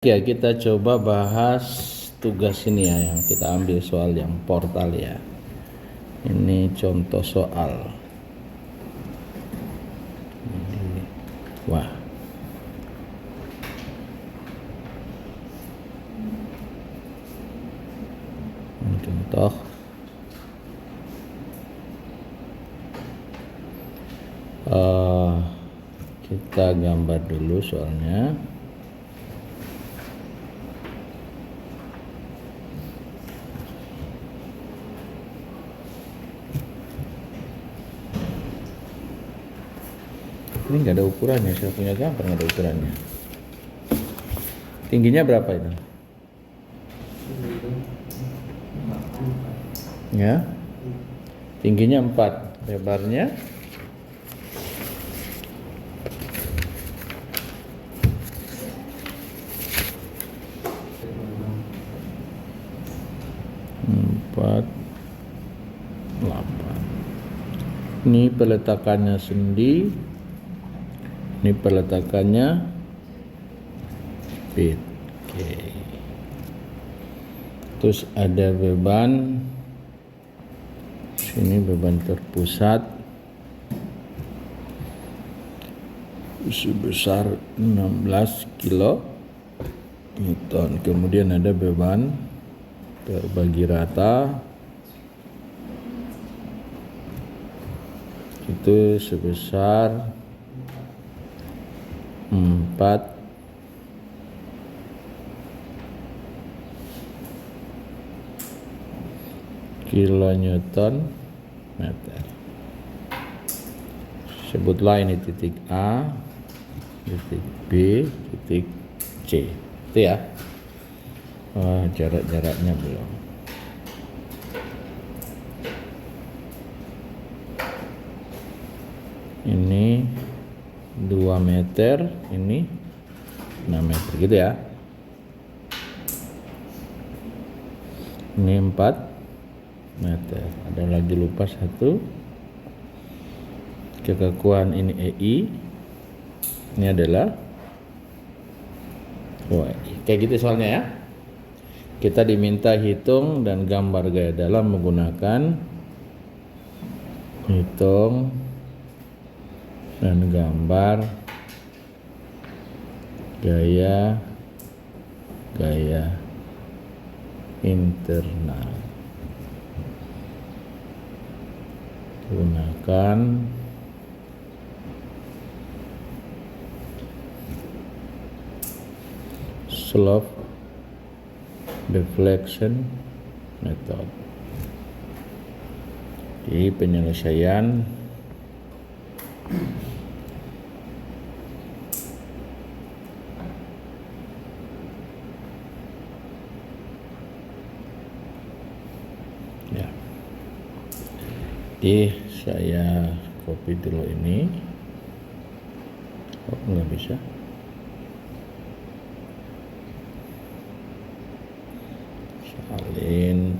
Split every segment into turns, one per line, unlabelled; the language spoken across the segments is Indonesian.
Ya, kita coba bahas tugas ini ya, yang kita ambil soal yang portal ya. Ini contoh soal. Wah. Ini contoh. Kita gambar dulu soalnya. Ini nggak ada ukurannya, saya punya gambar nggak ada ukurannya. Tingginya berapa itu? Ya, tingginya 4, lebarnya empat 8. Ini peletakannya sendi, ini peletakannya bit. Oke. Terus ada beban, sini beban terpusat sebesar 16 kilo Newton. Kemudian ada beban terbagi rata itu sebesar 4 kilonewton meter. Sebutlah ini titik A, titik B, titik C. Itu ya. Jarak-jaraknya belum. Ini 2 meter, ini 6 meter gitu ya. Ini 4 meter. Ada lagi lupa satu. Kekakuan ini EI. Ini adalah WI. Kayak gitu soalnya ya. Kita diminta hitung dan gambar gaya dalam menggunakan hitung dan gambar gaya internal. Gunakan slope deflection method. Di penyelesaian ya. Saya copy dulu ini. Oh, nggak bisa. Salin.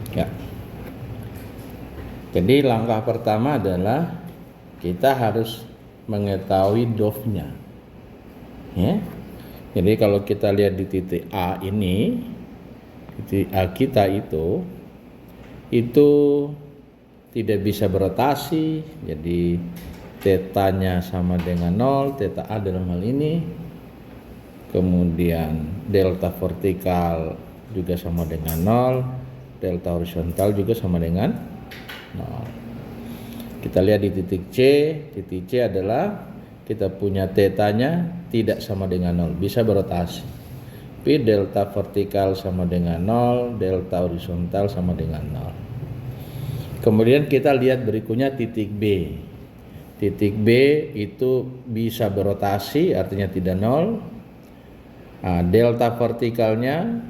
Ya. Jadi langkah pertama adalah kita harus mengetahui dovnya. Ya. Jadi kalau kita lihat di titik A ini, titik A kita itu tidak bisa berotasi. Jadi tetanya sama dengan 0, teta A dalam hal ini. Kemudian delta vertikal juga sama dengan 0, delta horizontal juga sama dengan 0. Kita lihat di titik C adalah kita punya tetanya tidak sama dengan 0, bisa berotasi. Tapi delta vertikal sama dengan 0, delta horizontal sama dengan 0. Kemudian kita lihat berikutnya titik B. Titik B itu bisa berotasi, artinya tidak 0. Nah, delta vertikalnya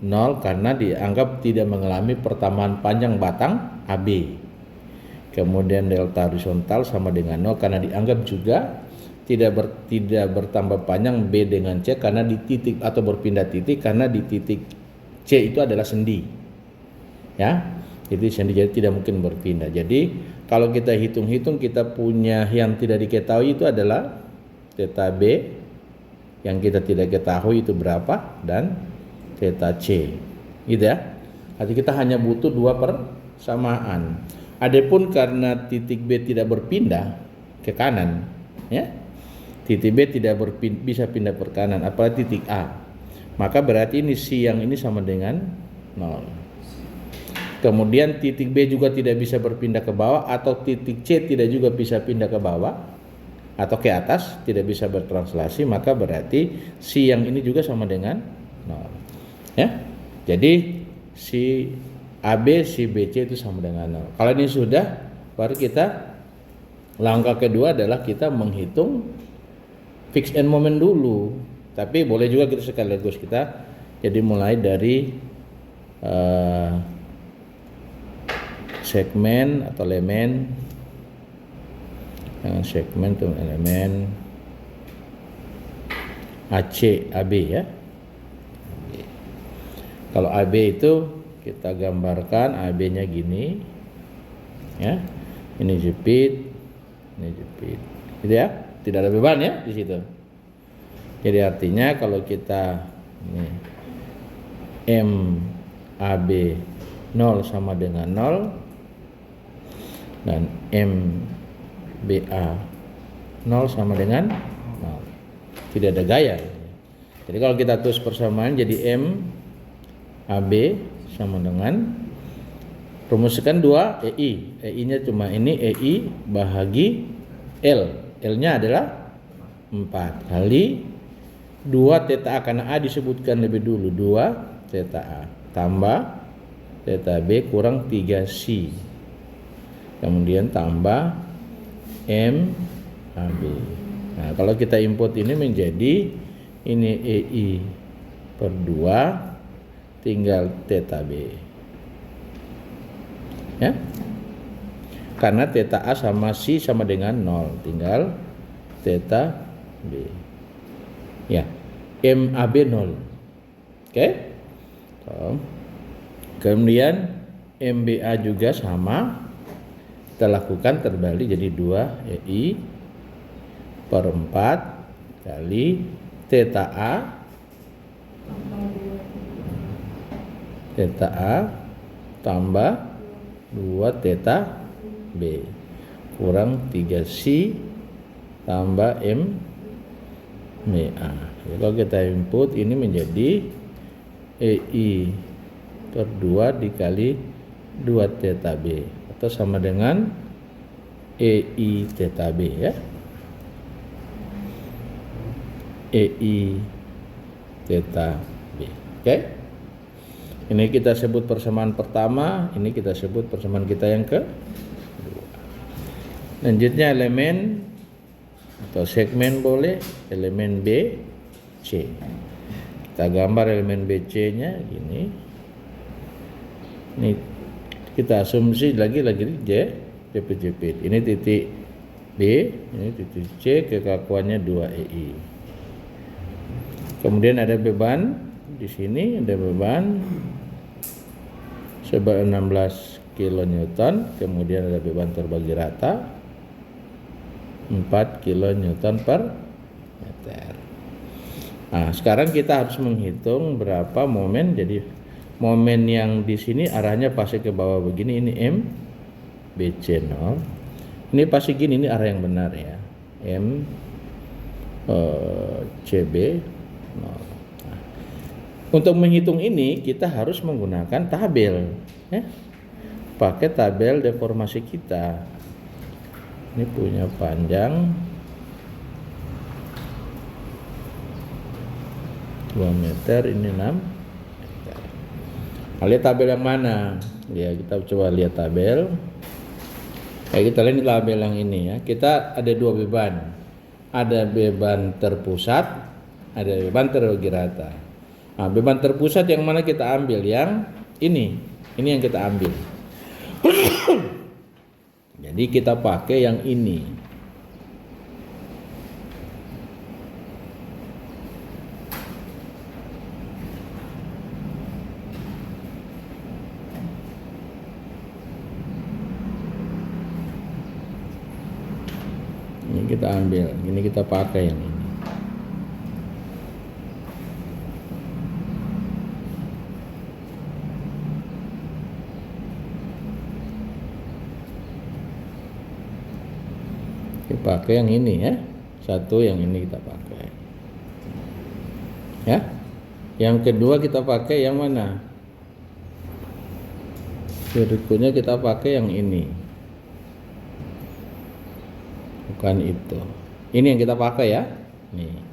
0 karena dianggap tidak mengalami pertambahan panjang batang AB. Kemudian delta horizontal sama dengan 0 karena dianggap juga tidak bertambah panjang B dengan C karena di titik atau berpindah titik karena di titik C itu adalah sendi. Ya. Jadi sendi, jadi tidak mungkin berpindah. Jadi kalau kita hitung-hitung kita punya yang tidak diketahui itu adalah theta B, yang kita tidak ketahui itu berapa, dan theta C. Gitu ya. Jadi kita hanya butuh dua persamaan. Adapun karena titik B tidak berpindah ke kanan, ya. Titik B tidak bisa pindah ke kanan, apalagi titik A. Maka berarti ini si yang ini sama dengan 0. Kemudian titik B juga tidak bisa berpindah ke bawah, atau titik C tidak juga bisa pindah ke bawah atau ke atas, tidak bisa bertranslasi, maka berarti si yang ini juga sama dengan 0. Ya. Jadi si AB, si BC itu sama dengan 0. Kalau ini sudah, baru kita langkah kedua adalah kita menghitung fixed end moment dulu. Tapi boleh juga kita sekaligus kita jadi mulai dari segmen atau elemen, segmen atau elemen AC AB ya. Kalau AB itu kita gambarkan AB-nya gini ya, ini jepit, gitu ya, tidak ada beban ya di situ. Jadi artinya kalau kita ini M AB 0 sama dengan 0 dan MBA 0 sama dengan 0. Tidak ada gaya. Jadi kalau kita tulis persamaan jadi M AB sama dengan, rumuskan 2 EI. EI-nya cuma ini, EI bahagi L. L-nya adalah 4 kali 2 theta A, karena A disebutkan lebih dulu, 2 theta A tambah theta B kurang 3C. Kemudian tambah M AB. Nah, kalau kita input ini menjadi ini EI per 2 tinggal theta B. Ya. Karena theta A sama C sama dengan 0, tinggal theta B. Ya. MAB 0. Oke? Kemudian MBA juga sama, kita lakukan terbalik jadi 2 EI per 4 kali theta A tambah 2 theta B kurang 3C tambah MA. Jadi kalau kita input ini menjadi EI per 2 dikali 2 theta B atau sama dengan EI theta B ya. EI theta B. Oke. Ini kita sebut persamaan pertama, ini kita sebut persamaan kita yang kedua. Lanjutnya elemen atau segmen boleh, elemen B, C. Kita gambar elemen BC-nya gini. Ini kita asumsi lagi J, jepit. Ini titik B, ini titik C, kekakuannya 2 EI. Kemudian ada beban di sini, ada beban sebanyak 16 kN, kemudian ada beban terbagi rata 4 kN per meter. Nah, sekarang kita harus menghitung berapa momen. Jadi momen yang di sini arahnya pasti ke bawah begini, ini M BC 0. Ini pasti gini, ini arah yang benar ya. M CB 0. Nah, untuk menghitung ini kita harus menggunakan tabel ya. Pakai tabel deformasi kita. Ini punya panjang 2 meter, ini 6 meter. Nah, lihat tabel yang mana? Ya, kita coba lihat tabel. Kita lihat ini tabel yang ini ya. Kita ada 2 beban. Ada beban terpusat ada beban terbagi rata. Nah, beban terpusat yang mana kita ambil? Yang ini yang kita ambil. Jadi kita pakai yang ini. Ini kita ambil, ini kita pakai yang ini. Kita pakai yang ini ya. Satu yang ini kita pakai. Ya. Yang kedua kita pakai yang mana? Berikutnya kita pakai yang ini. Bukan itu. Ini yang kita pakai ya. Nih.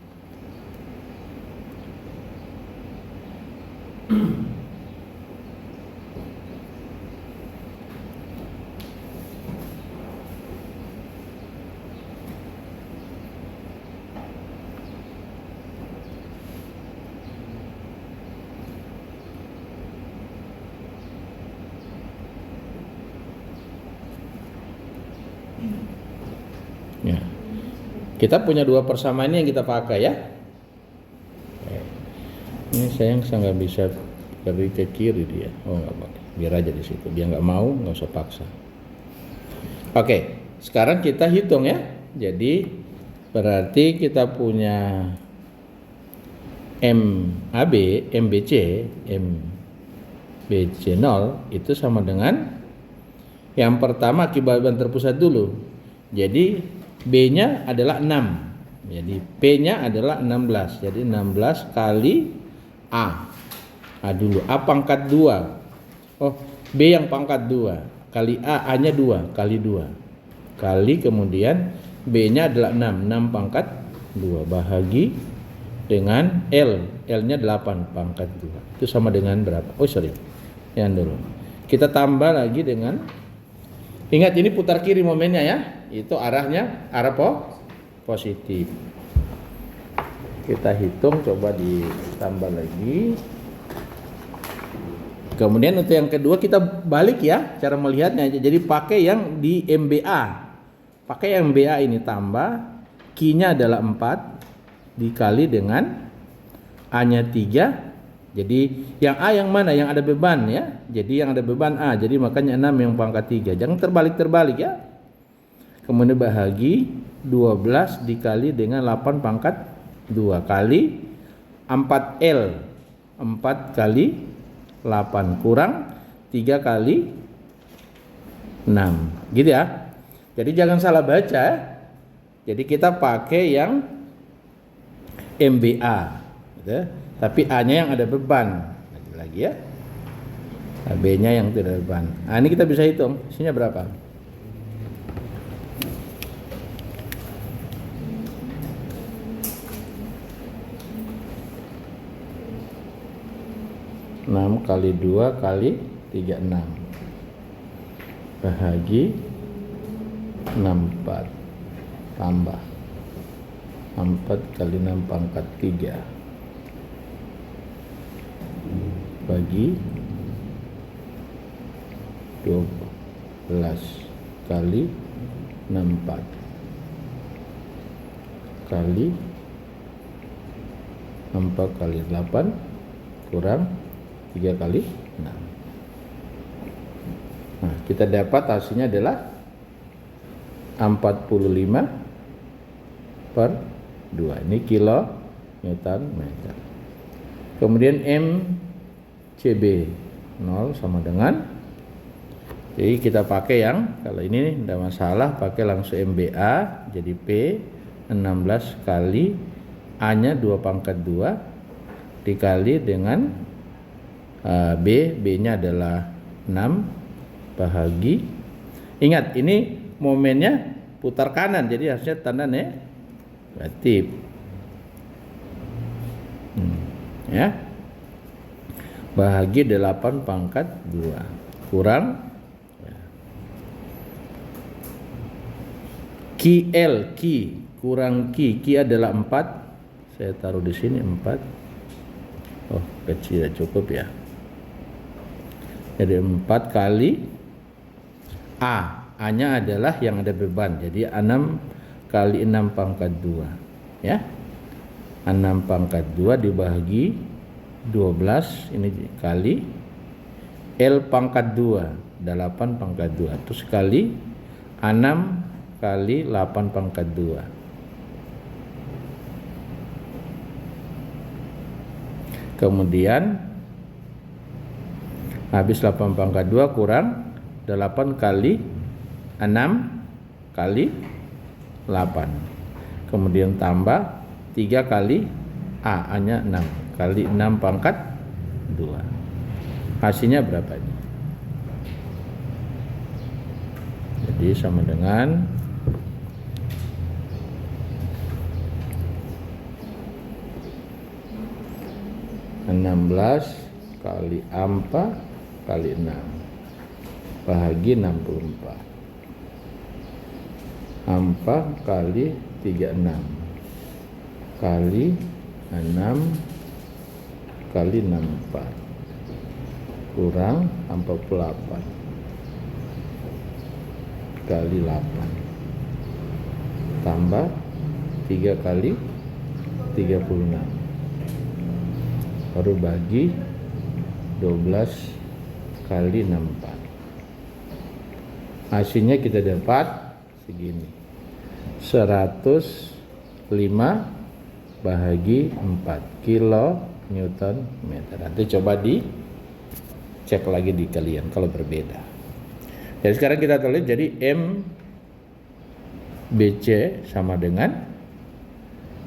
Ya. Kita punya dua persamaan ini yang kita pakai ya. Ini saya nggak bisa dari ke kiri dia. Oh nggak pakai. Biar aja di situ. Dia nggak mau, nggak usah paksa. Oke, sekarang kita hitung ya. Jadi berarti kita punya MAB, MBC, MBC 0 itu sama dengan yang pertama akibat beban terpusat dulu. Jadi B-nya adalah 6. Jadi P-nya adalah 16. Jadi 16 kali A. A dulu. A pangkat 2. Oh, B yang pangkat 2. Kali A, A-nya 2. Kali 2. Kali kemudian B-nya adalah 6. 6 pangkat 2. Bahagi dengan L. L-nya 8 pangkat 2. Itu sama dengan berapa? Oh sorry. Yang dulu. Kita tambah lagi dengan, ingat ini putar kiri momennya ya. Itu arahnya arah positif. Kita hitung, coba ditambah lagi. Kemudian untuk yang kedua kita balik ya cara melihatnya. Jadi pakai yang di MBA. Pakai yang MBA ini tambah Q-nya adalah 4 dikali dengan A-nya 3. Jadi yang A yang mana? Yang ada beban ya. Jadi yang ada beban A. Jadi makanya 6 yang pangkat 3. Jangan terbalik-terbalik ya. Kemudian bahagi 12 dikali dengan 8 pangkat 2 kali 4L. 4 kali 8 kurang 3 kali 6. Gitu ya. Jadi jangan salah baca. Jadi kita pakai yang MBA gitu. Tapi A-nya yang ada beban. Lagi ya. B-nya yang tidak ada beban. Nah, ini kita bisa hitung. Isinya berapa? 6 kali 2 kali 3 6 bahagi 64 tambah 4 kali 6 pangkat 3 bagi 12 kali 64 kali 4 kali 8 kurang 3 kali 6. Nah, kita dapat hasilnya adalah 45 per 2. Ini kilo Newton meter. Kemudian MCB 0 sama dengan, jadi kita pakai yang, kalau ini tidak masalah, pakai langsung MBA. Jadi P 16 kali A-nya 2 pangkat 2 dikali dengan B-nya adalah 6 bahagi, ingat ini momennya putar kanan, jadi harusnya tanda negatif ya, bahagi 8 pangkat 2 kurang ya. Q kurang Q adalah 4, Saya taruh di sini 4. Oh, kecil cukup ya. Jadi 4 kali A-nya adalah yang ada beban. Jadi 6 kali 6 pangkat 2. Ya. 6 pangkat 2 dibagi 12 ini kali L pangkat 2, 8 pangkat 2. Terus kali 6 kali 8 pangkat 2. Kemudian habis 8 pangkat 2 kurang 8 kali 6 kali 8. Kemudian tambah 3 kali A-nya 6 kali 6 pangkat 2. Hasilnya berapa ini? Jadi sama dengan 16 kali 4 kali 6 bahagi 64. 4 kali 36 kali 6 kali 64 kurang 48 kali 8 tambah 3 kali 36 baru bagi 12 kali 64. Hasilnya kita dapat segini, 105 bahagi 4 kilo Newton meter. Nanti coba dicek lagi di kalian kalau berbeda. Jadi sekarang kita tulis, jadi M BC sama dengan,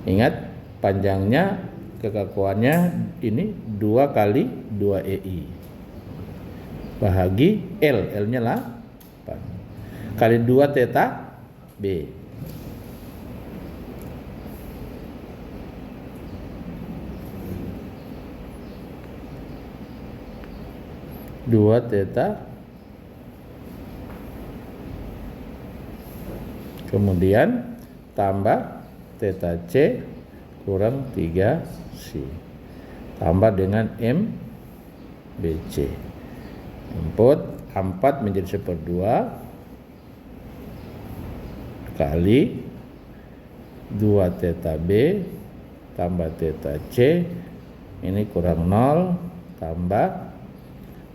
ingat panjangnya kekakuannya ini 2 kali 2 EI bahagi L-nya lah 8 kali 2 theta B. Dua theta kemudian tambah theta C kurang 3C tambah dengan M BC. Input 4 menjadi 1/2 kali 2 theta B tambah theta C ini kurang 0 tambah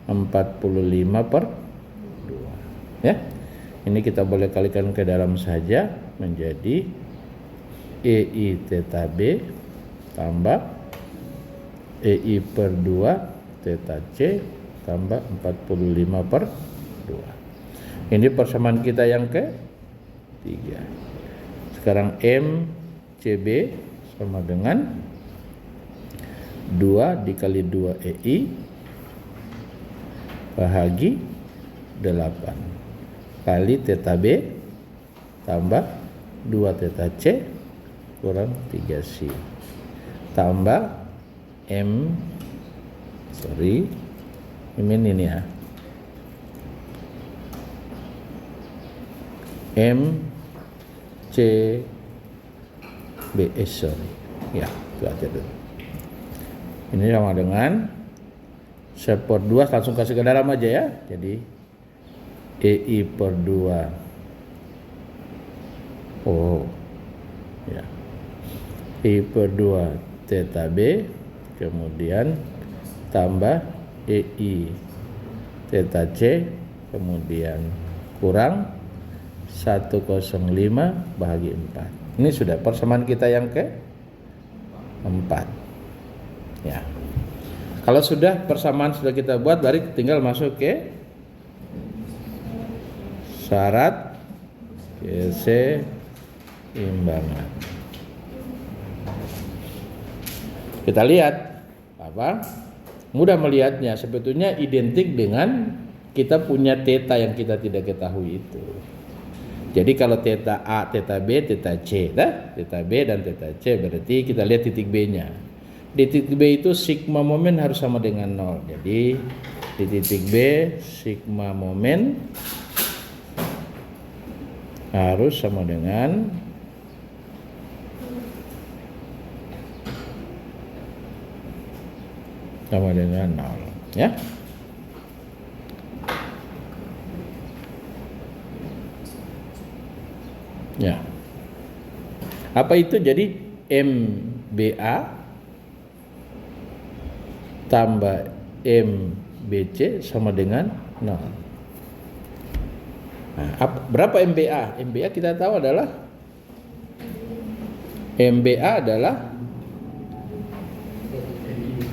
45/2 ya. Ini kita boleh kalikan ke dalam saja menjadi EI theta B tambah EI per 2 theta C tambah 45/2. Ini persamaan kita yang ketiga. Sekarang M CB sama dengan 2 dikali 2 EI bahagi 8 kali theta B tambah 2 theta C kurang 3C tambah ini ya M C B ya itu aja dulu. Ini sama dengan 1/2 langsung kasih ke dalam aja ya. Jadi EI per 2 ya EI per 2 theta B kemudian tambah EI theta C kemudian kurang 105 bahagi 4. Ini sudah persamaan kita yang ke-4 ya. Kalau sudah persamaan sudah kita buat, baru tinggal masuk ke syarat keseimbangan. Kita lihat apa? Mudah melihatnya, sebetulnya identik dengan kita punya theta yang kita tidak ketahui itu. Jadi kalau theta A, theta B, theta C, theta B dan theta C, berarti kita lihat titik B-nya. Di titik B itu sigma momen harus sama dengan 0. Jadi di titik B sigma momen harus sama dengan sama dengan 0, ya. Ya. Apa itu? Jadi MBA tambah MBC sama dengan 0. Nah, berapa MBA? MBA kita tahu adalah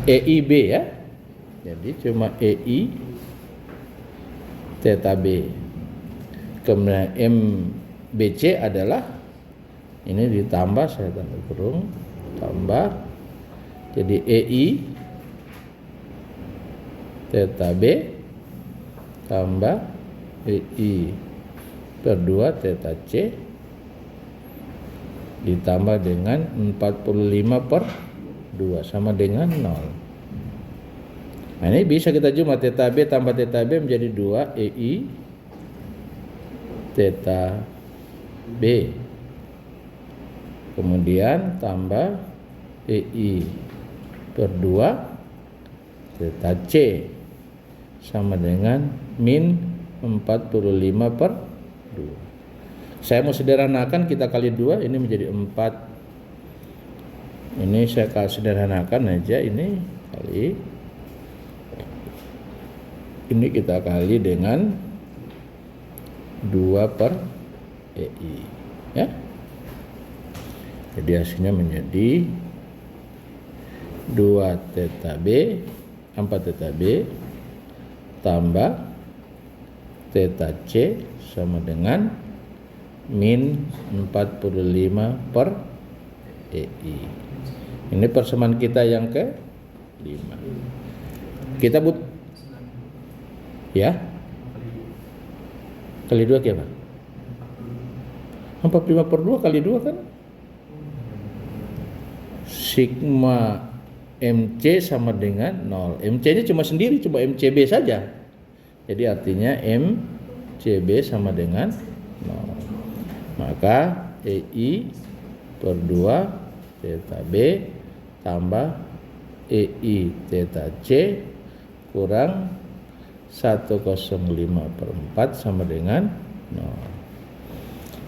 EIB, ya. Jadi cuma EI theta B. Kemudian MBC adalah ini ditambah, saya tanda kurung, tambah jadi EI theta B tambah EI per 2 theta C ditambah dengan 45 per 2 sama dengan 0. Nah, ini bisa kita cuma theta B tambah theta B menjadi 2 EI theta B. Kemudian tambah EI per 2 theta C sama dengan min 45 per 2. Saya mau sederhanakan, kita kali 2, ini menjadi 4. Ini saya sederhanakan aja, ini kali. Ini kita kali dengan 2 per EI, ya. Jadi hasilnya menjadi 2 theta B, 4 theta B tambah theta C sama dengan min 45 per EI. Ini persamaan kita yang ke-5. Kita ya, kali 2 ke apa? 45 per 2 kali 2 kan sigma MC sama dengan 0. MC nya cuma sendiri, cuma MCB saja. Jadi artinya MCB sama dengan 0. Maka EI per 2 theta B tambah EI theta C kurang 105 per 4 sama dengan 0.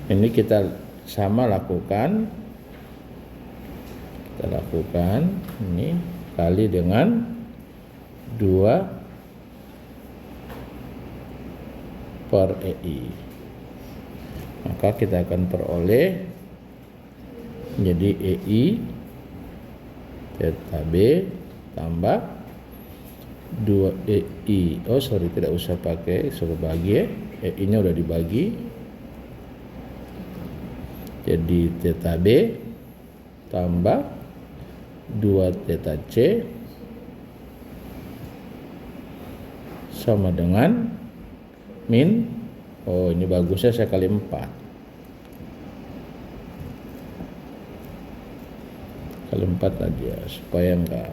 Ini kita sama lakukan. Kita lakukan ini kali dengan 2 per EI. Maka kita akan peroleh menjadi EI theta B tambah 2 EI. Tidak usah pakai, suruh bagi ya. EI nya udah dibagi. Jadi theta B tambah 2 theta C sama dengan min, ini bagusnya saya kali 4. Kali 4 aja supaya enggak.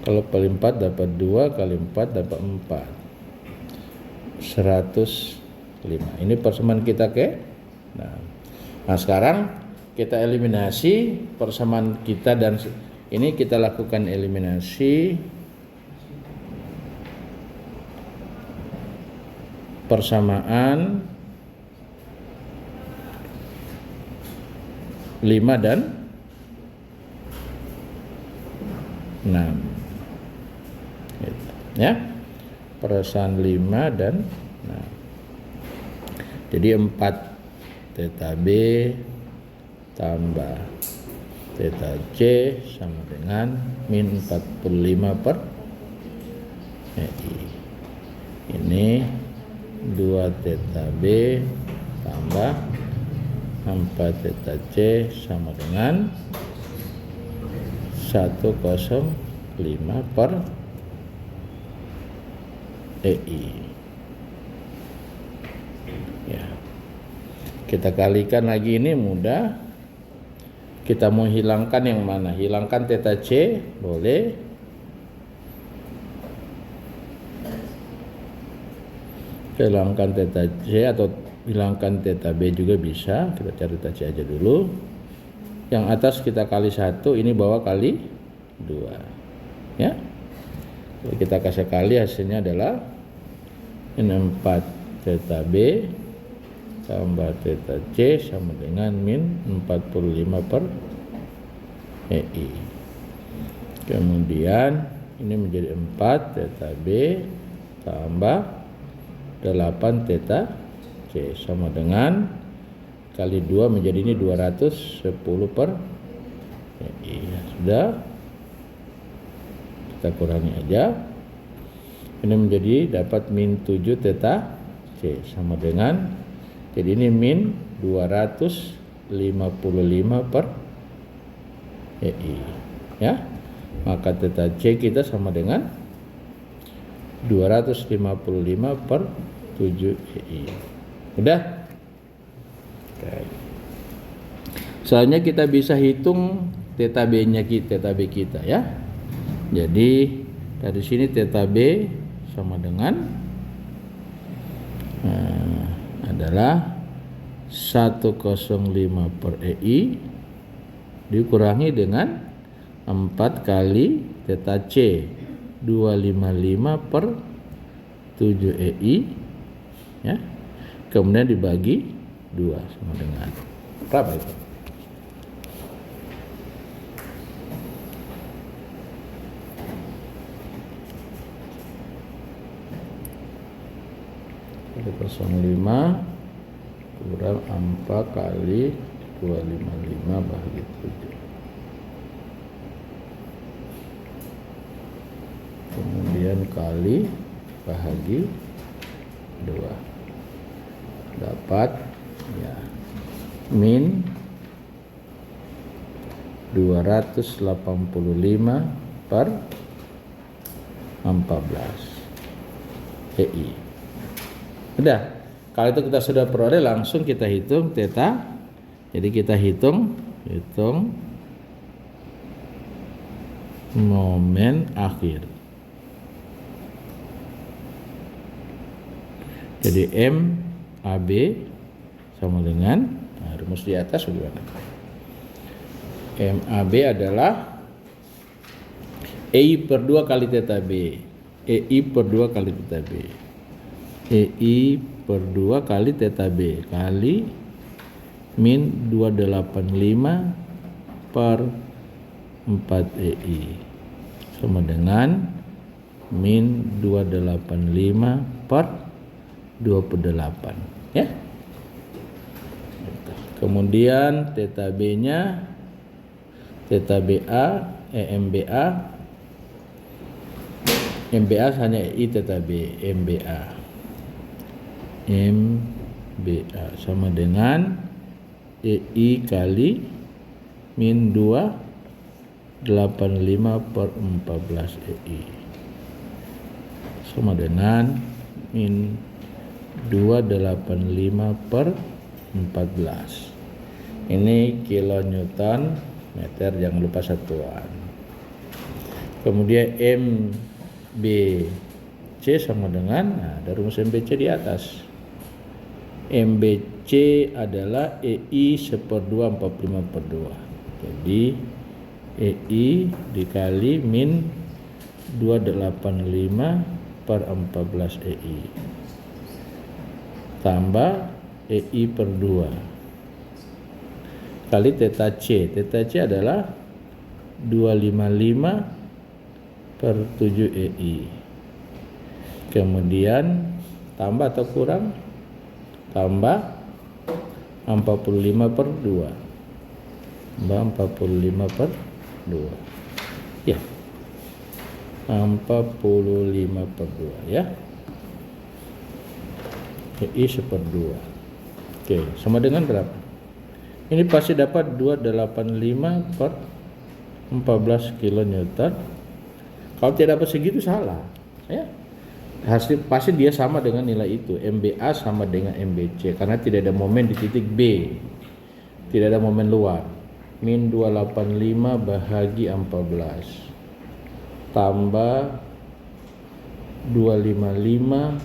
Kalau kali 4 dapat 2, kali 4 dapat 4. 105. Ini persamaan kita nah sekarang kita eliminasi persamaan kita, dan ini kita lakukan eliminasi persamaan 5 dan 6. Ya, persamaan 5 dan 6. Jadi 4 theta B tambah theta C sama dengan min 45 per EI. Ini 2 theta B tambah 4 theta C sama dengan 105 per EI. Ya. Kita kalikan lagi, ini mudah. Kita mau hilangkan yang mana? Hilangkan theta C, boleh. Hilangkan theta C atau hilangkan theta B juga bisa. Kita cari theta C aja dulu. Yang atas kita kali 1, ini bawah kali 2. Ya. Kalau kita kasih kali, hasilnya adalah 4 theta B tambah theta C sama dengan min 45 per EI. Kemudian ini menjadi 4 theta B tambah 8 theta C sama dengan kali 2 menjadi ini 210 per EI. Ya, sudah, kita kurangi aja. Ini menjadi dapat min 7 theta C sama dengan, jadi ini min 255 per EI. Ya, maka theta C kita sama dengan 255 per 7 EI. Udah? Oke. Soalnya kita bisa hitung theta B-nya theta B kita ya. Jadi dari sini theta B sama dengan adalah 105 per EI dikurangi dengan 4 kali theta C 255 per 7 EI ya. Kemudian dibagi 2 sama dengan berapa itu? Jadi 05 kurang 4 kali 255 bagi 7. Kemudian kali bahagi 2. Dapat ya min 285 per 14 EI. Udah, kalau itu kita sudah peroleh, langsung kita hitung theta. Jadi kita hitung momen akhir. Jadi M AB sama dengan rumus di atas bagaimana? MAB adalah EI per 2 kali theta B. EI per 2 kali theta B. EI per 2 kali theta B kali min 285 per 4 EI sama dengan min 285 per 28 ya. Kemudian theta B-nya theta BA MBA hanya EI theta B MBA sama dengan EI kali min 285 per 14 EI sama dengan min 285 per 14. Ini kilonewton meter, jangan lupa satuan. Kemudian MBC sama dengan, ada rumus MBC di atas. MBC adalah EI 1/2 45 per 2. Jadi EI dikali min 285 per 14 EI tambah EI per 2 kali theta C. Theta C adalah 255 per 7 EI. Kemudian tambah atau kurang? Tambah 45 per 2. Tambah 45 per 2. Ya. 45 per 2 ya. EI 1/2. Oke, sama dengan berapa? Ini pasti dapat 285 per 14 kilonewton. Kalau tidak dapat segitu salah ya. Hasil pasti dia sama dengan nilai itu. MBA sama dengan MBC karena tidak ada momen di titik B. Tidak ada momen luar. Min 285 bahagi 14 tambah 255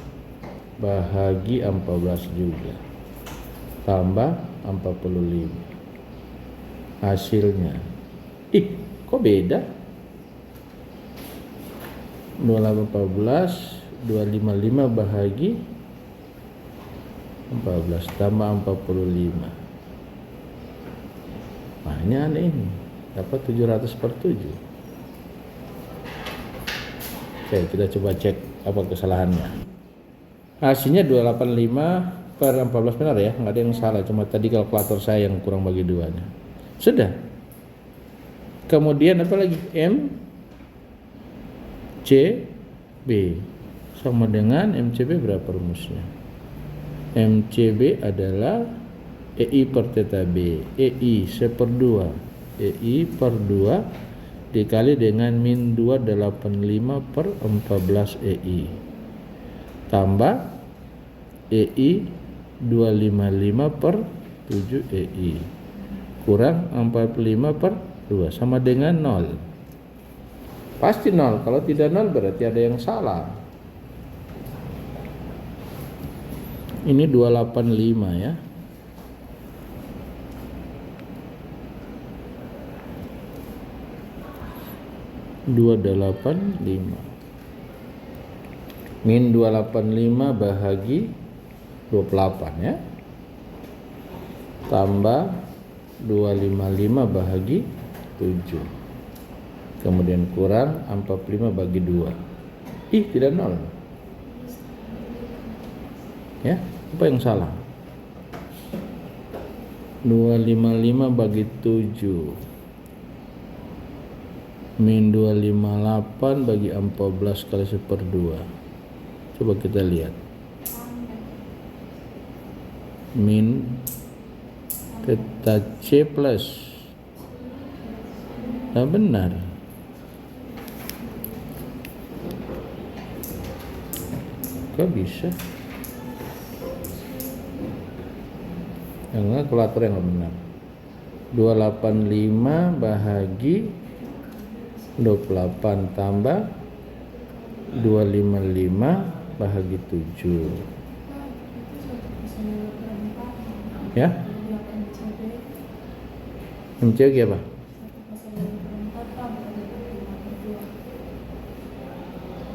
bahagi 14 juga. tambah 45. Hasilnya, kok beda? 2814, 255 bahagi 14 tambah 45. Nah ini aneh ini, dapat 700/7. Oke, kita coba cek apa kesalahannya. Hasilnya 285/14 benar ya, nggak ada yang salah, cuma tadi kalkulator saya yang kurang bagi duanya. Sudah. Kemudian apa lagi? MCB sama dengan MCB berapa rumusnya? MCB adalah EI per theta B, EI 1/2, EI per 2 dikali dengan min 285/14 EI tambah EI 255/7 EI kurang 45/2 sama dengan 0. Pasti 0, kalau tidak 0 berarti ada yang salah. Ini 285 ya. Min 285 bahagi 28 ya. Tambah 255 bahagi 7. Kemudian kurang 45 bagi 2. Tidak 0. Ya, apa yang salah? 255 bagi 7 min 258 bagi 14 kali 1/2. Coba kita lihat. Min theta C plus. Nah, benar. Kok bisa? Yang kalkulator yang benar. 285 bahagi 28 tambah 255 bahagi 7. Ya? MCG apa?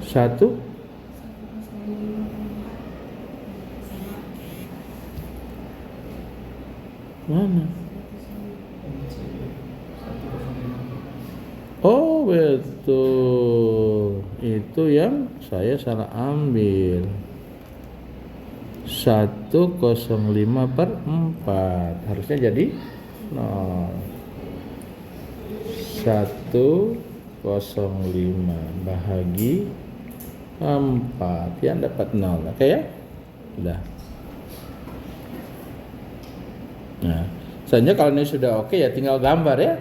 Satu mana? Oh betul, itu yang saya salah ambil. 105/4 harusnya jadi 0. 105 bahagi 4 yang dapat 0. Oke ya? Udah. Nah, selanjutnya kalau ini sudah oke ya tinggal gambar ya.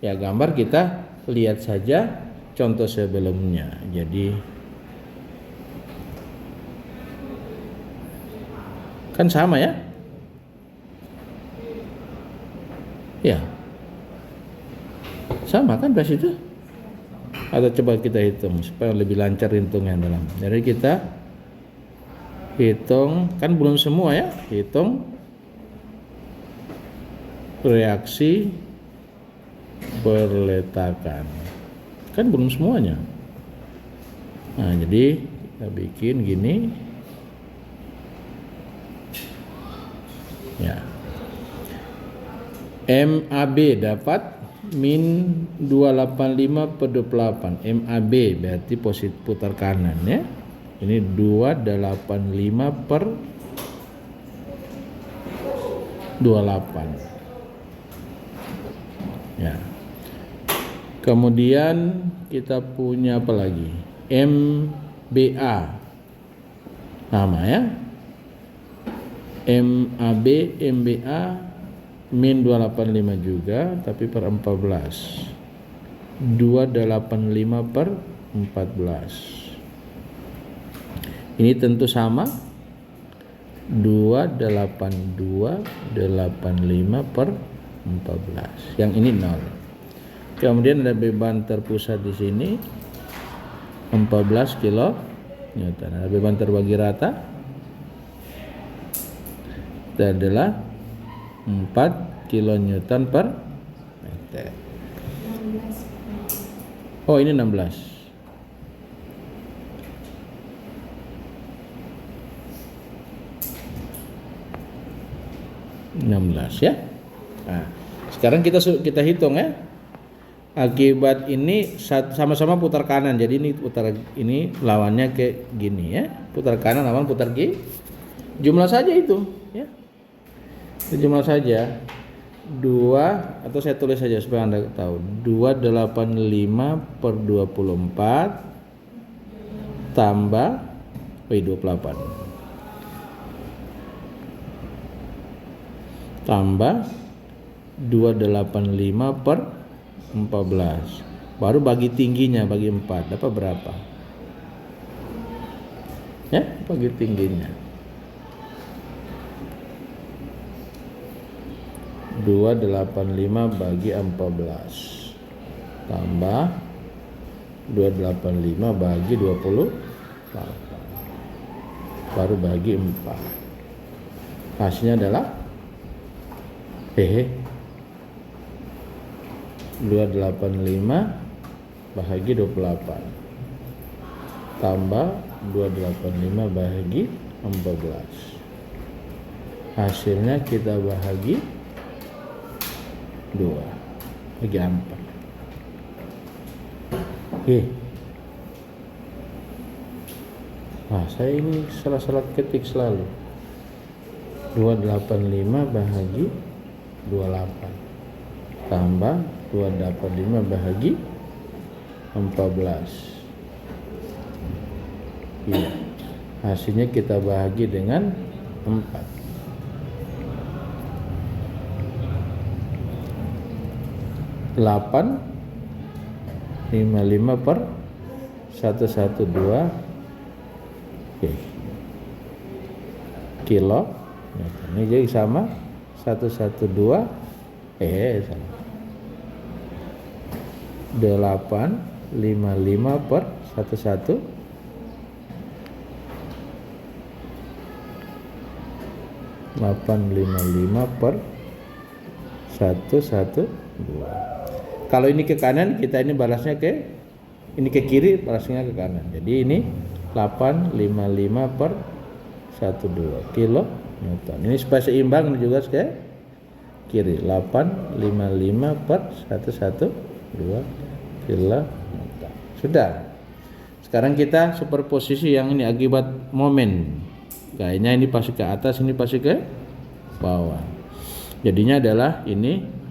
Ya gambar kita lihat saja contoh sebelumnya. Jadi kan sama ya? Ya. Sama kan pas itu? Atau coba kita hitung supaya lebih lancar hitungnya dalam. Jadi kita hitung, kan belum semua ya, hitung reaksi berletakan. Kan belum semuanya. Nah, jadi kita bikin gini. Ya. MAB dapat min 285/28. MAB berarti posisi putar kanan ya. Ini 285/28. Ya. Kemudian kita punya apa lagi? MBA. Sama ya. MAB, MBA min 285 juga tapi per 14. 285/14. Ini tentu sama 282/85/14. Yang ini 0. Kemudian ada beban terpusat di sini 14 kilo Newton. Ada beban terbagi rata itu adalah 4 kilonewton per meter. Oh, ini 16. Ya. Nah, sekarang kita hitung ya. Akibat ini sama-sama putar kanan. Jadi ini lawannya kayak gini ya. Putar kanan lawan putar kiri. Jumlah saja itu ya. Jumlah saja 2, atau saya tulis saja supaya Anda tahu. 285 per 24 tambah 28 tambah 285 per 14, baru bagi tingginya, bagi 4 dapat berapa ya, bagi tingginya 285 bagi 14 tambah 285 bagi 28 baru bagi 4, hasilnya adalah 285 bahagi 28 tambah 285 bahagi 14, hasilnya kita bahagi 2 bagi 4. Saya ini salah ketik selalu. 285 bahagi 28 tambah 285 bahagi 14. Iya. Hasilnya kita bahagi dengan 4. 855 per 112 kilo. Ini jadi sama 112 sama 855 per 11 855 per 112. Kalau ini ke kanan, kita ini balasnya ini ke kiri, balasnya ke kanan. Jadi ini 855 per 12 kilo Newton. Ini supaya seimbang juga ke kiri. 855 per 112 kilo Newton. Sudah. Sekarang kita superposisi yang ini akibat momen. Kayaknya ini pasti ke atas, ini pasti ke bawah. Jadinya adalah ini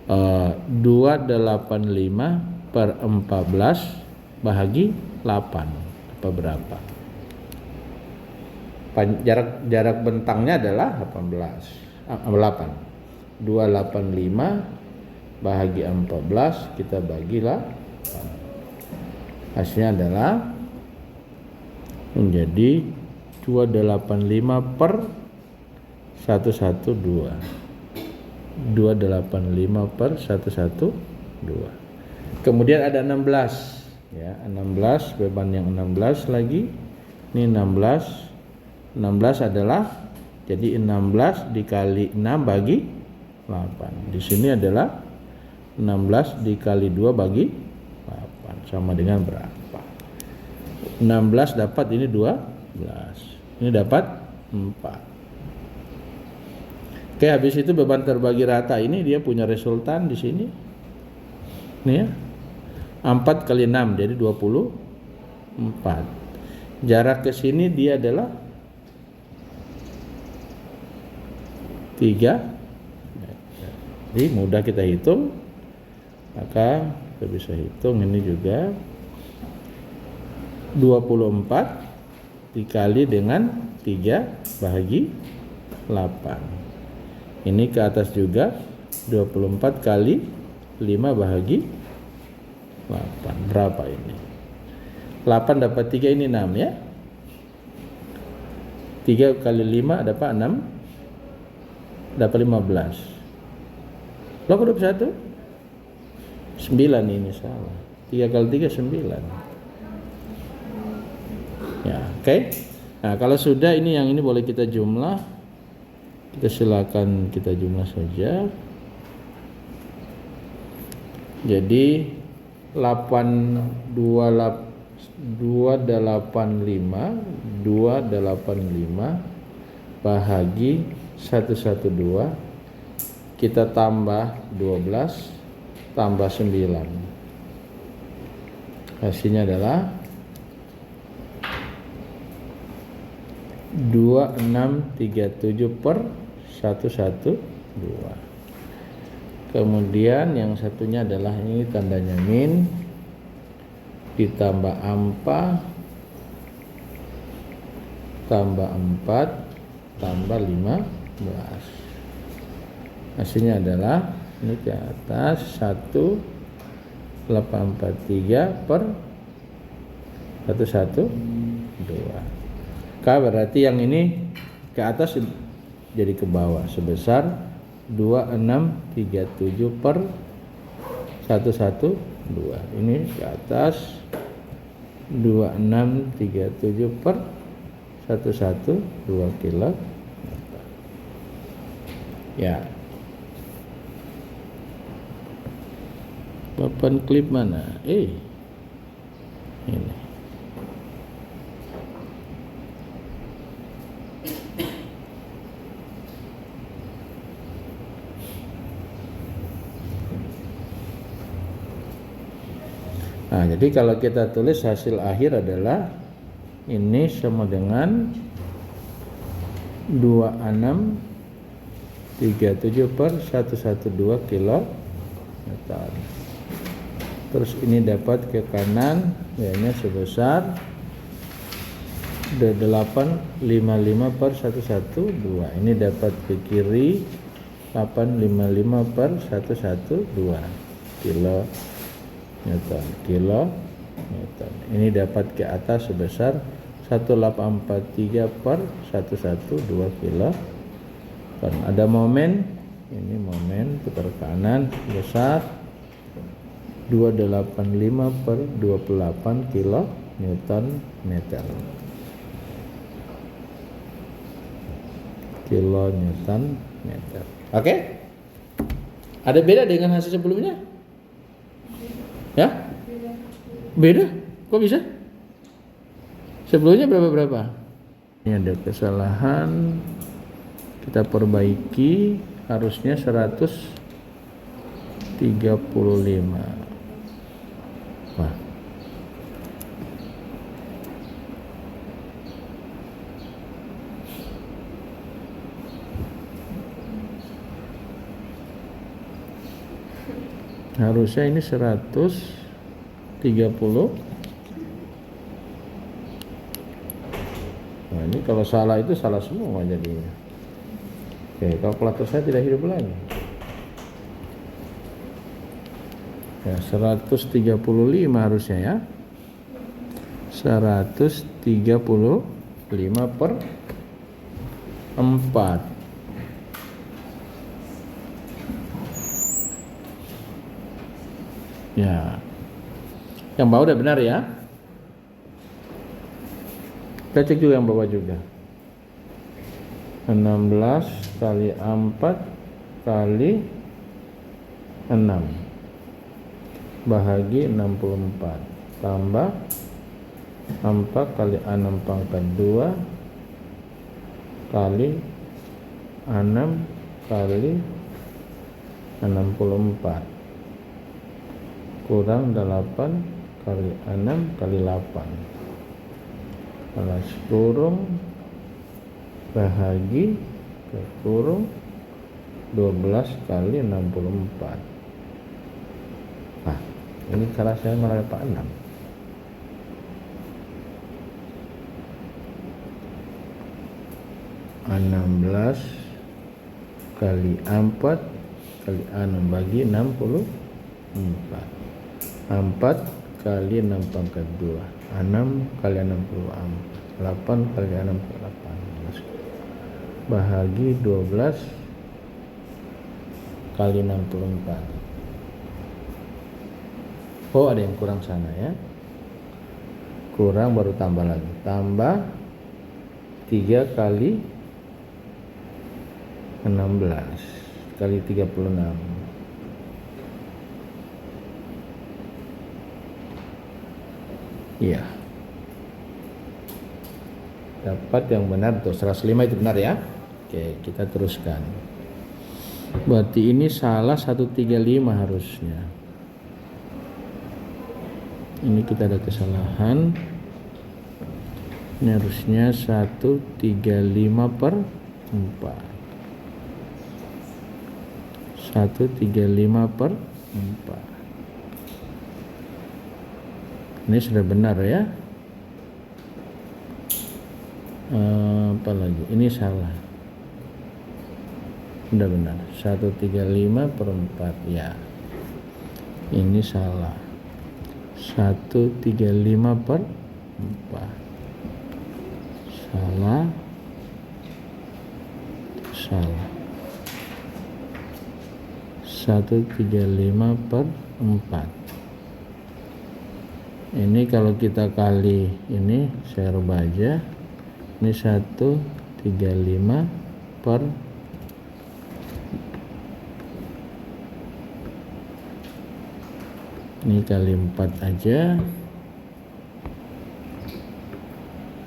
285 per 14 bahagi 8. Apa berapa? Jarak bentangnya adalah 8. 285 bahagi 14 kita bagilah. Hasilnya adalah menjadi 285 per 112. 285 per 112. Kemudian ada 16 ya, 16 beban yang 16 lagi. Ini 16 adalah jadi 16 dikali 6 bagi 8. Di sini adalah 16 dikali 2 bagi 8 sama dengan berapa? 16 dapat ini 12. Ini dapat 4. Oke, habis itu beban terbagi rata ini dia punya resultan di sini. Nih ya. 4 kali 6 jadi 24. Jarak ke sini dia adalah 3. Jadi mudah kita hitung. Maka kita bisa hitung ini juga 24 dikali dengan 3 bahagi 8. Ini ke atas juga 24 kali 5 bahagi 8. Berapa ini? 8 dapat 3, ini 6 ya. 3 kali 5 dapat 6. Dapat 15. Lo kok dapat 1? 9 ini salah. 3 kali 3 9. Ya, oke. Nah, kalau sudah ini yang ini boleh kita jumlah. Kita silakan kita jumlah saja. Jadi 285 bahagi 112, kita tambah 12 tambah 9. Hasilnya adalah 2637 per 112. Kemudian yang satunya adalah ini tandanya min ditambah ampa tambah 4 tambah 15. Hasilnya adalah ini ke atas 1843 per 112. Berarti yang ini ke atas jadi ke bawah sebesar 2637 per 112. Ini ke atas 2637 per 112 kilo. Ya. Papan klip mana? Ini. Nah, jadi kalau kita tulis hasil akhir adalah ini sama dengan 2637 per 112 kilo meter. Terus ini dapat ke kanan ya-nya sebesar 855 per 112. Ini dapat ke kiri 855 per 112 kilo Newton. Ini dapat ke atas sebesar 1843 per 112 kilo. Ada momen, ini momen tukar kanan besar 285 per 28 kilo Newton meter. Kilo Newton meter. Oke? Ada beda dengan hasil sebelumnya? Ya? Beda? Kok bisa? Sebelumnya berapa? Ini ada kesalahan. Kita perbaiki, harusnya 135. Wah. Harusnya ini 130. Nah, ini kalau salah itu salah semua jadinya. Oke, kalkulator saya tidak hidup lagi. Ya, 135 harusnya ya. 135 per 4. Ya. Yang bawah udah benar ya. Kita cek juga yang bawah juga. 16 kali 4 kali 6 bahagi 64 tambah 4 kali 6 pangkat 2 kali 6 kali 64 kurang 8 kali 6 kali 8 balas kurung bahagi kurung 12 kali 64. Nah, ini cara saya malah Pak 6. 16 kali 4 kali 6 bagi 64. 4 kali 6 pangkat 2. 6 kali 64. 8 kali 6 kali 8. Bahagi 12 kali 64. Oh, ada yang kurang sana ya. Kurang baru tambah lagi. Tambah 3 kali 16 kali 36. Iya. Dapat yang benar tuh 105 itu benar ya. Oke, kita teruskan. Berarti ini salah 135 harusnya. Ini kita ada kesalahan. Ini harusnya 135 per 4. 135 per 4. Ini sudah benar ya. Apa lagi? Ini salah. Sudah benar. 135 per 4 ya. Ini salah. 135 per 4. Salah. Salah. 135 per 4. Ini kalau kita kali ini, saya rubah aja. Ini 135 per ini kali 4 aja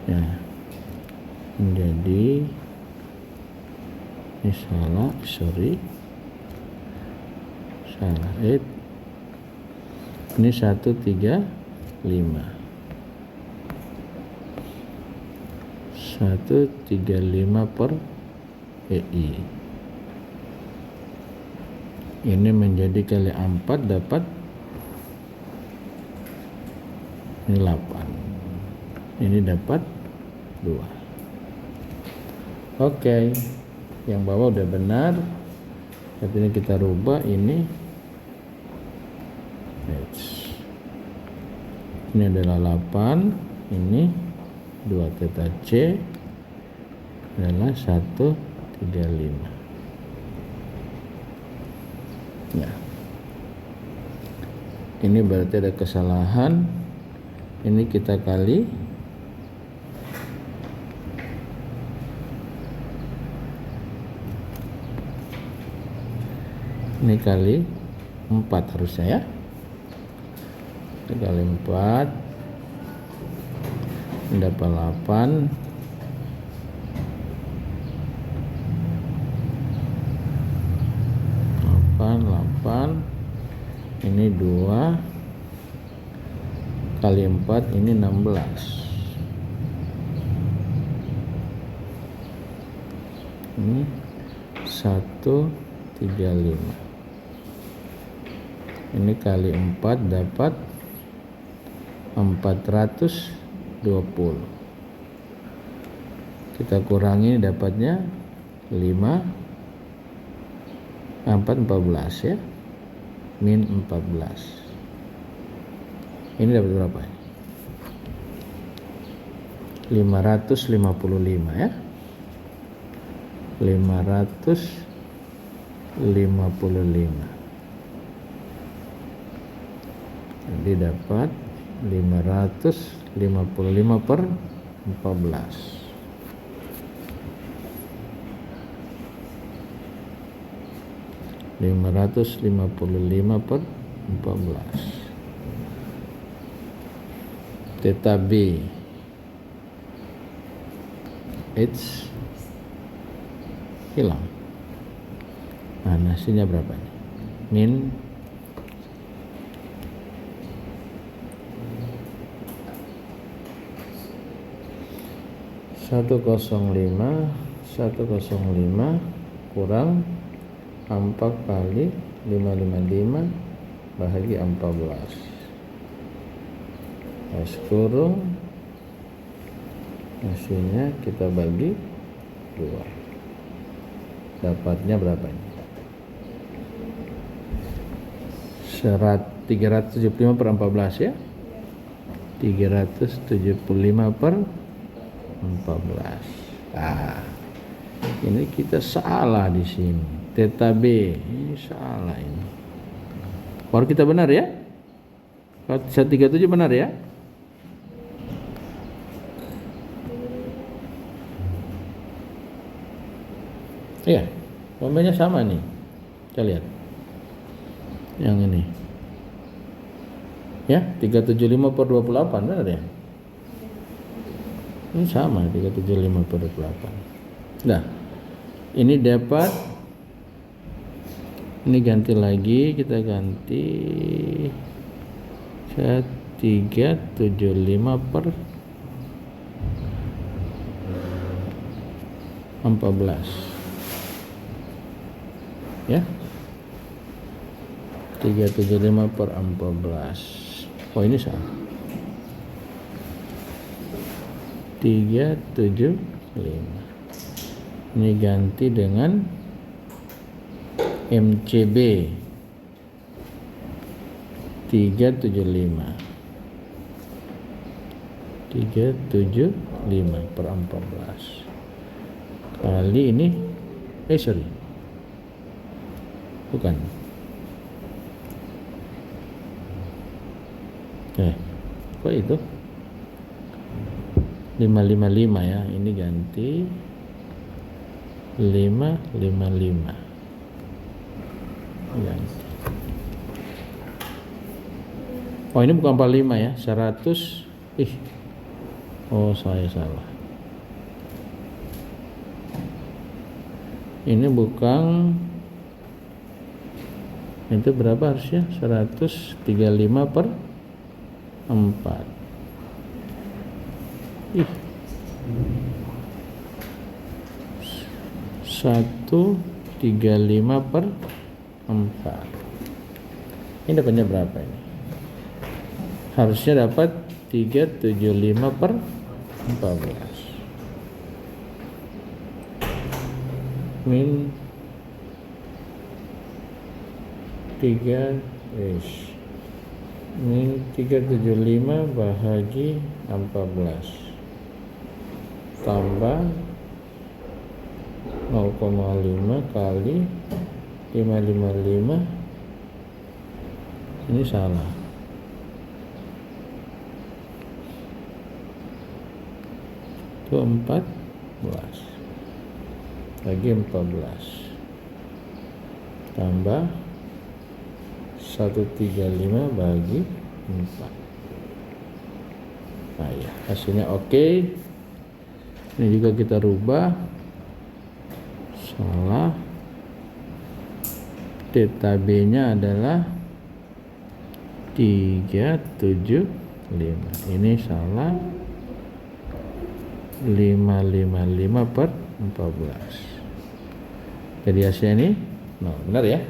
ya, menjadi ini salah, salah. Ini 135 per EI. Ini menjadi kali 4 dapat ini 8. Ini dapat 2. Oke. Yang bawah udah benar. Tapi ini kita rubah ini. Ini adalah 8. Ini 2 theta C adalah 135. Ya. Ini berarti ada kesalahan. Ini kita kali ini kali 4 harusnya ya. Ini kali 4 ini dapat 8. 8 ini 2 kali 4 ini 16. Ini 135. Ini kali 4 dapat 420. Kita kurangi dapatnya 14 ya, min 14. Ini dapat berapa? 555 ya. 555. Jadi dapat 555 per 14. 555 per 14. Theta B H hilang. Nah, nasinya berapa nih? Min 105 kurang 4 kali 555 bahagi 14. S kurung hasilnya kita bagi 2. Dapatnya berapa ini? 375 per 14 ya. 375 per 14. Nah, ini kita salah di sini. Theta B ini salah ini. Baru kita benar ya? 137 benar ya? Iya. Umpamanya sama nih. Kita lihat. Yang ini. Ya, 375 per 28, benar ya? Ini sama 375 per 28. Nah, ini dapat, ini ganti lagi, kita ganti 375 per 14. Ya. 375 per 14. Oh, ini salah. 375. Ini ganti dengan MCB 375 per 14 kali ini bukan kok itu 555 ya, ini ganti 555 ganti. Oh, ini bukan 45 ya, 100. Oh, saya salah. Ini bukan, itu berapa harusnya? 135 per 4. 135 per 4. Ini dapatnya berapa ini? Harusnya dapat 375 per 14 min 375 bahagi 14 tambah 0,5 kali 555. Ini salah. Itu 14 bagi 14 tambah 135 bagi 4. Nah ya, hasilnya oke. Ini juga kita rubah. Salah. Theta B nya adalah 375. Ini salah. 555 per 14. Jadi hasilnya ini benar ya?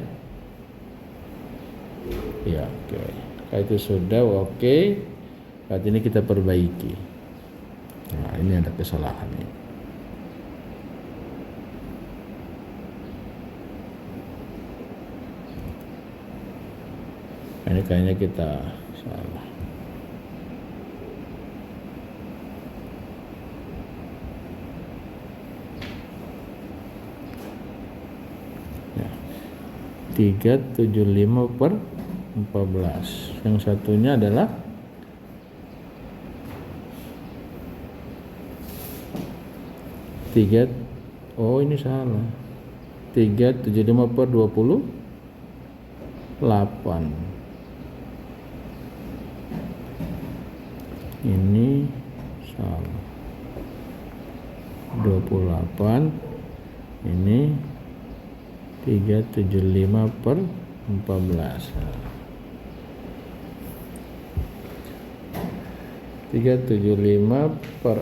Ya, oke. Kalau itu sudah oke. Saat ini kita perbaiki. Nah, ini ada kesalahan ini. Ini kayaknya kita salah. Ya. 375 per 14. Yang satunya adalah ini salah. 375 per 28. Ini salah. 28. Ini 375 per 14. 375 per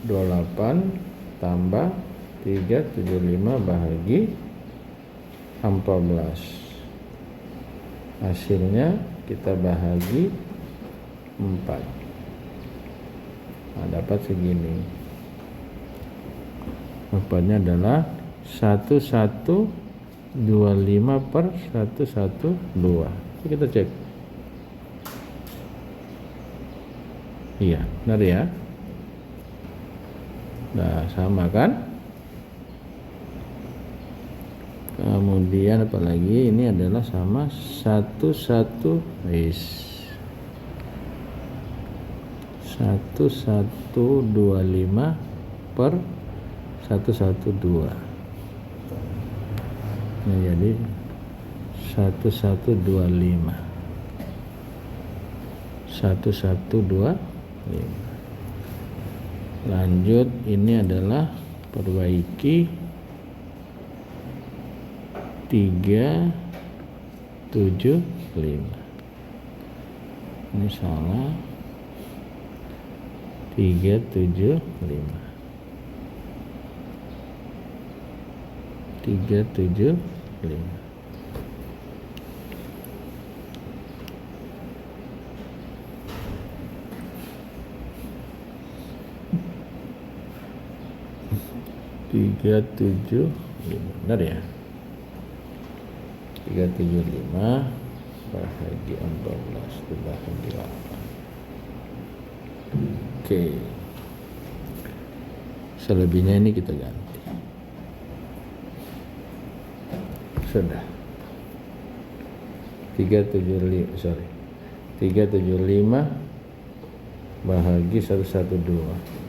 28 tambah 375 bahagi 14. Hasilnya kita bahagi 4. Nah, dapat segini. Jawabannya adalah 1125 per 112. Kita cek. Iya, benar ya. Nah, sama kan? Kemudian apalagi ini adalah sama 1125 per 112. Nah, jadi 1125. 1125. Lanjut, ini adalah perbaiki 375. Ini salah. 375. 375. Benar ya? 375 bahagi 14 dibagi 8. Oke. Selebihnya ini kita ganti. Sudah. 375 bahagi 112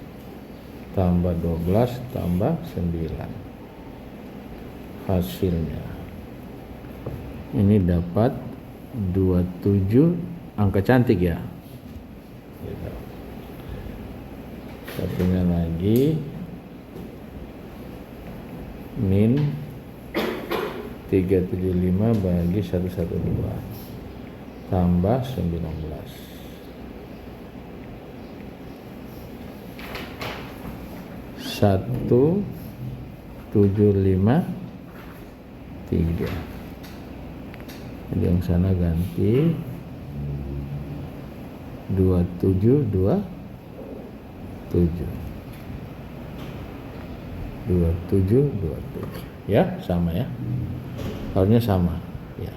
tambah 12 tambah 9. Hasilnya ini dapat 27, angka cantik ya. Satunya lagi min 375 bagi 112 tambah 19. 1753. Jadi yang sana ganti 2727 ya, sama ya, harusnya sama ya.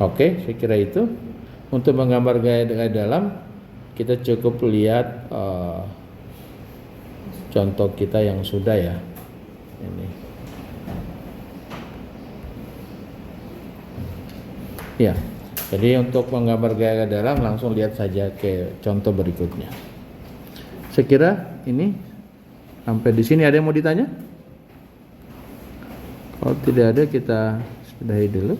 Oke, saya kira itu untuk menggambar gaya dalam. Kita cukup lihat contoh kita yang sudah ya. Ini ya, jadi untuk menggambar gaya dalam langsung lihat saja ke contoh berikutnya. Saya kira ini sampai di sini. Ada yang mau ditanya? Kalau tidak ada, kita sudahi dulu.